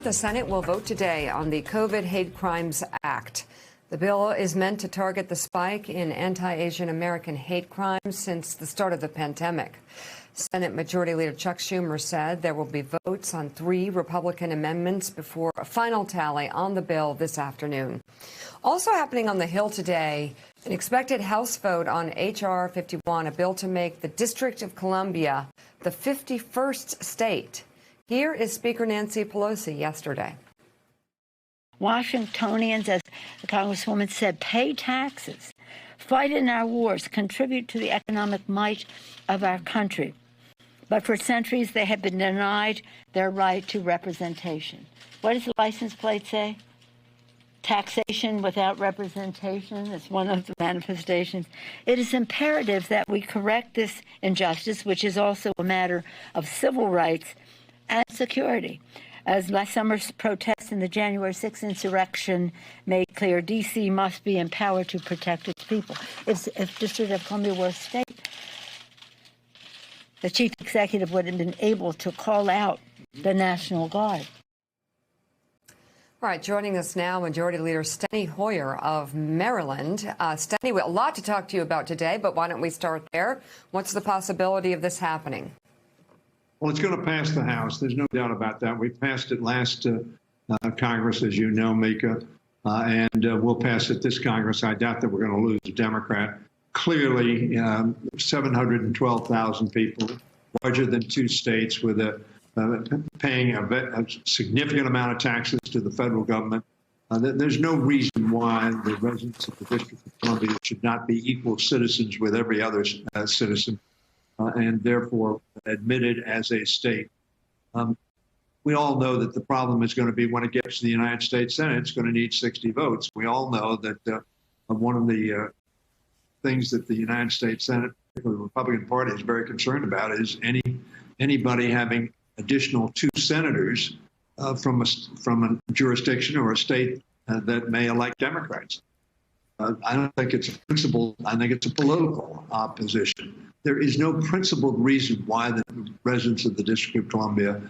The Senate will vote today on the COVID Hate Crimes Act. The bill is meant to target the spike in anti-Asian American hate crimes since the start of the pandemic. Senate Majority Leader Chuck Schumer said there will be votes on 3 Republican amendments before a final tally on the bill this afternoon. Also happening on the Hill today, an expected House vote on H.R. 51, a bill to make the District of Columbia the 51st state. Here is Speaker Nancy Pelosi yesterday. Washingtonians, as the Congresswoman said, pay taxes, fight in our wars, contribute to the economic might of our country. But for centuries, they have been denied their right to representation. What does the license plate say? Taxation without representation is one of the manifestations. It is imperative that we correct this injustice, which is also a matter of civil rights and security. As last summer's protests in the January 6th insurrection made clear, D.C. must be empowered to protect its people. If District of Columbia were a state, the chief executive would have been able to call out the National Guard. All right, joining us now, Majority Leader Steny Hoyer of Maryland. Steny, a lot to talk to you about today, but why don't we start there? What's the possibility of this happening? Well, it's going to pass the House. There's no doubt about that. We passed it last Congress, as you know, Mika, and we'll pass it this Congress. I doubt that we're going to lose a Democrat. Clearly, 712,000 people, larger than 2 states, with paying a significant amount of taxes to the federal government. There's no reason why the residents of the District of Columbia should not be equal citizens with every other citizen, and therefore admitted as a state. We all know that the problem is going to be when it gets to the United States Senate, it's going to need 60 votes. We all know that one of the things that the United States Senate, particularly the Republican Party, is very concerned about is anybody having additional 2 senators from a jurisdiction or a state that may elect Democrats. I don't think it's a principled, I think it's a political opposition. There is no principled reason why the residents of the District of Columbia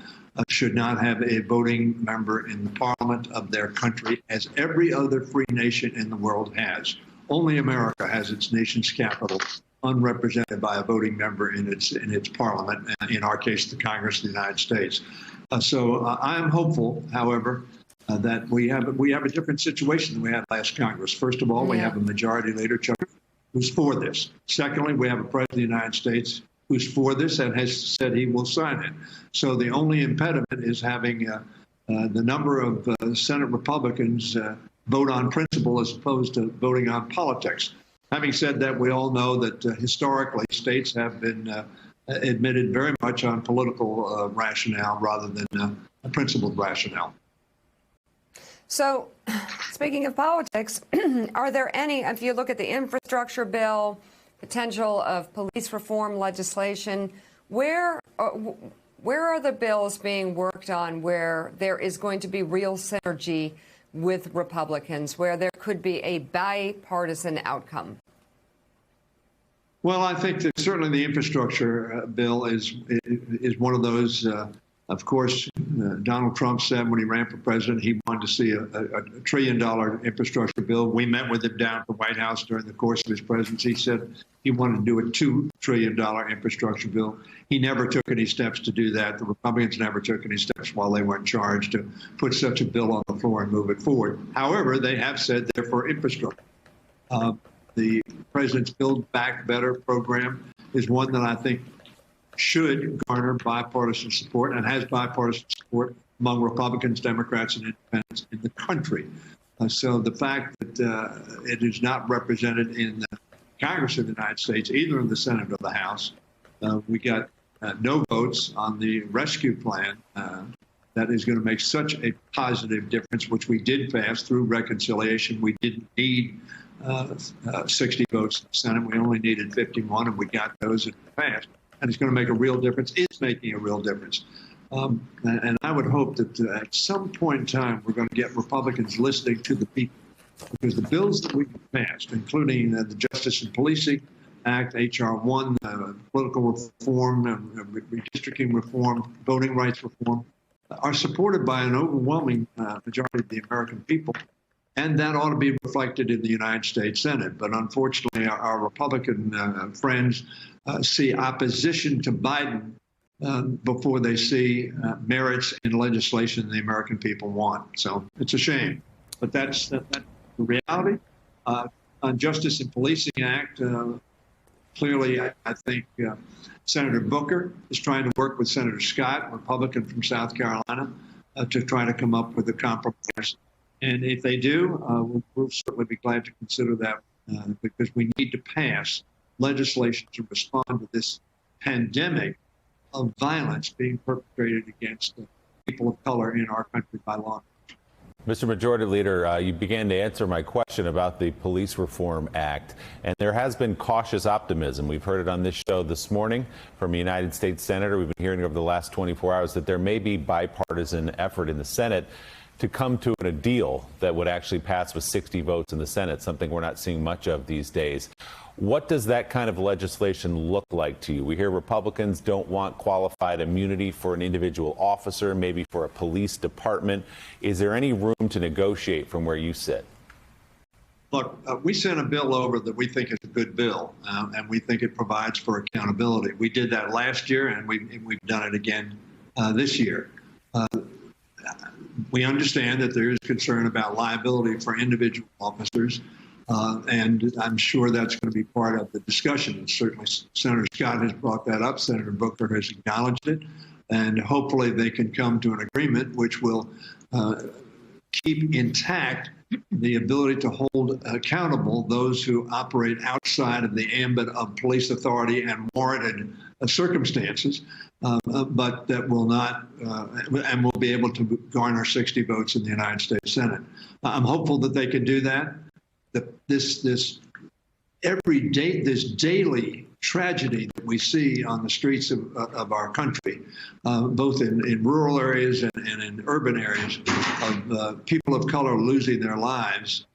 should not have a voting member in the parliament of their country, as every other free nation in the world has. Only America has its nation's capital unrepresented by a voting member in its parliament, in our case, the Congress of the United States. So I am hopeful, however, that we have a different situation than we had last Congress. First of all, we have a majority leader, Chuck, who's for this. Secondly, we have a president of the United States who's for this and has said he will sign it. So the only impediment is having the number of Senate Republicans vote on principle as opposed to voting on politics. Having said that, we all know that historically states have been admitted very much on political rationale rather than a principled rationale. So, speaking of politics, are there any, if you look at the infrastructure bill, potential of police reform legislation, where are the bills being worked on where there is going to be real synergy with Republicans, where there could be a bipartisan outcome? Well, I think that certainly the infrastructure bill is one of those. Of course, Donald Trump said when he ran for president he wanted to see a $1 trillion infrastructure bill. We met with him down at the White House during the course of his presidency. He said he wanted to do a $2 trillion infrastructure bill. He never took any steps to do that. The Republicans never took any steps while they were in charge to put such a bill on the floor and move it forward. However, they have said they're for infrastructure. The president's Build Back Better program is one that I think should garner bipartisan support and has bipartisan support among Republicans, Democrats, and independents in the country. So the fact that it is not represented in the Congress of the United States, either in the Senate or the House, we got no votes on the rescue plan that is going to make such a positive difference, which we did pass through reconciliation. We didn't need 60 votes in the Senate. We only needed 51, and we got those and passed. And it's going to make a real difference. It's making a real difference. And I would hope that at some point in time, we're going to get Republicans listening to the people. Because the bills that we've passed, including the Justice and Policing Act, H.R. 1, political reform, redistricting reform, voting rights reform, are supported by an overwhelming majority of the American people. And that ought to be reflected in the United States Senate. But unfortunately, our Republican friends see opposition to Biden before they see merits in legislation the American people want. So it's a shame. But that's the reality. On Justice and Policing Act, clearly, I think Senator Booker is trying to work with Senator Scott, Republican from South Carolina, to try to come up with a compromise. And if they do, we'll certainly be glad to consider that because we need to pass legislation to respond to this pandemic of violence being perpetrated against people of color in our country by law. Mr. Majority Leader, you began to answer my question about the Police Reform Act, and there has been cautious optimism. We've heard it on this show this morning from a United States Senator. We've been hearing over the last 24 hours that there may be bipartisan effort in the Senate to come to a deal that would actually pass with 60 votes in the Senate, something we're not seeing much of these days. What does that kind of legislation look like to you? We hear Republicans don't want qualified immunity for an individual officer, maybe for a police department. Is there any room to negotiate from where you sit? Look, we sent a bill over that we think is a good bill, and we think it provides for accountability. We did that last year, and we've done it again this year. We understand that there is concern about liability for individual officers, and I'm sure that's going to be part of the discussion. And certainly Senator Scott has brought that up. Senator Booker has acknowledged it, and hopefully they can come to an agreement which will keep intact the ability to hold accountable those who operate outside of the ambit of police authority and warranted circumstances, but that will not and will be able to garner 60 votes in the United States Senate. I'm hopeful that they can do that. This daily tragedy that we see on the streets of our country, both in rural areas and in urban areas, of people of color losing their lives.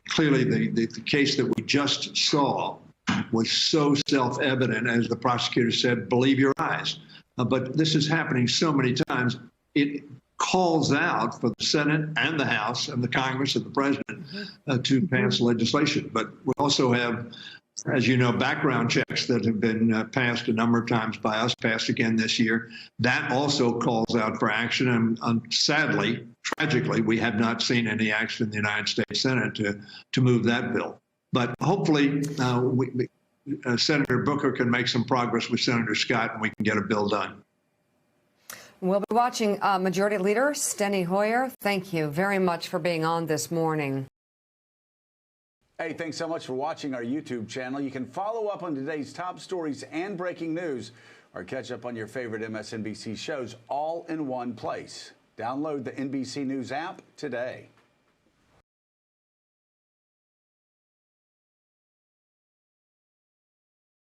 Clearly, the case that we just saw was so self-evident, as the prosecutor said, believe your eyes. But this is happening so many times. It calls out for the Senate and the House and the Congress and the President to pass legislation. But we also have, as you know, background checks that have been passed a number of times by us, passed again this year. That also calls out for action. And sadly, tragically, we have not seen any action in the United States Senate to move that bill. But hopefully, Senator Booker can make some progress with Senator Scott and we can get a bill done. We'll be watching Majority Leader Steny Hoyer. Thank you very much for being on this morning. Hey, thanks so much for watching our YouTube channel. You can follow up on today's top stories and breaking news or catch up on your favorite MSNBC shows all in one place. Download the NBC News app today.